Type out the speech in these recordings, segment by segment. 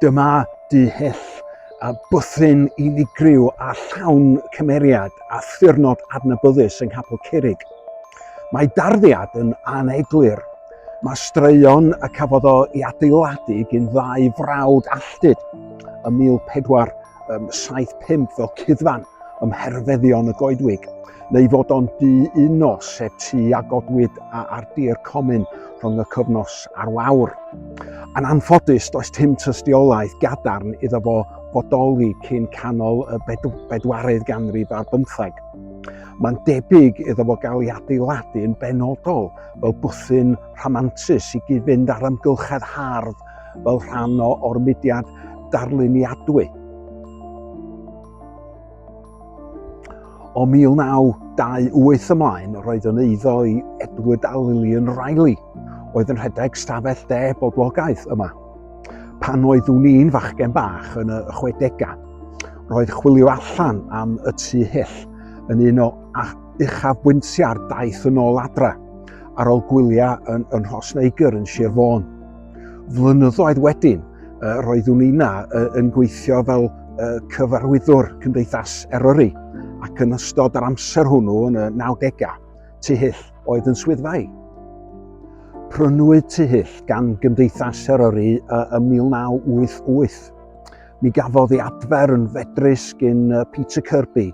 Dyma du Hyll, a bwthyn unigryw a llawn cymeriad a thyrnod adnabyddus yng Nghapel Curig. Mae darddiad yn aneglur. Mae straeon y cafodd o i adeiladu gyn ddau frawd alltyd ym 1475 fel cuddfan ym Mherfeddion y Goedwig, neu fod o'n dŷ uno sef tŷ a godwyd ar dir comin rhwng y cyfnos a'r wawr. Yn anffodus, does dim tystiolaeth gadarn iddo fo fodoli cyn canol y bedwaredd ganrif ar 15. Mae'n debyg iddo fo gael ei adeiladu yn benodol fel bwthyn rhamantus i gyd-fynd ar amgylchedd hardd fel rhan o'r mudiad darluniadwy. O 1928 ymlaen, roedd yn eiddo i Edward a Lilian Riley, oedd yn rhedeg stafell de boblogaidd yma. Pan oeddwn i'n fachgen bach yn y 60au, roedd chwilio allan am y tŷ Hyll yn un o uchafbwyntiau'r daith yn ôl adra ar ôl gwyliau yn Rhosneigr yn Sir Fôn. Flynyddoedd wedyn, roeddwn i yn gweithio fel cyfarwyddwr Cymdeithas Eryri, ac yn ystod yr amser hwnnw yn y 90au, tŷ Hyll oedd yn swyddfai. Prynwyd tŷ Hyll gan Gymdeithas Eryri ym 1988. Mi gafodd ei adfer yn fedrus gyn Peter Kirby,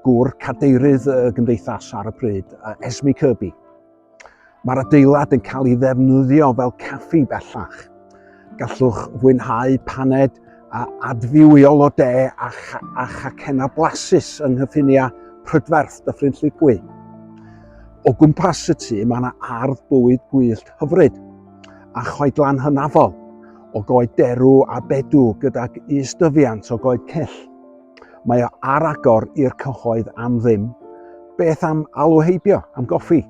gŵr cadeirydd y Gymdeithas ar y pryd, Esme Kirby. Mae'r adeilad yn cael ei ddefnyddio fel caffi bellach. Gallwch fwynhau paned a adfywiol o de a chacena blasus yng nghyffunia prydferth Dyffryn Llugwy. O gwmpas y tŷ mae yna ardd bwyd gwyllt hyfryd a choedlan hynafol o goed derw a bedw gydag isdyfiant o goed cyll. Mae o ar agor i'r cyhoedd am ddim. Beth am alw heibio am goffi?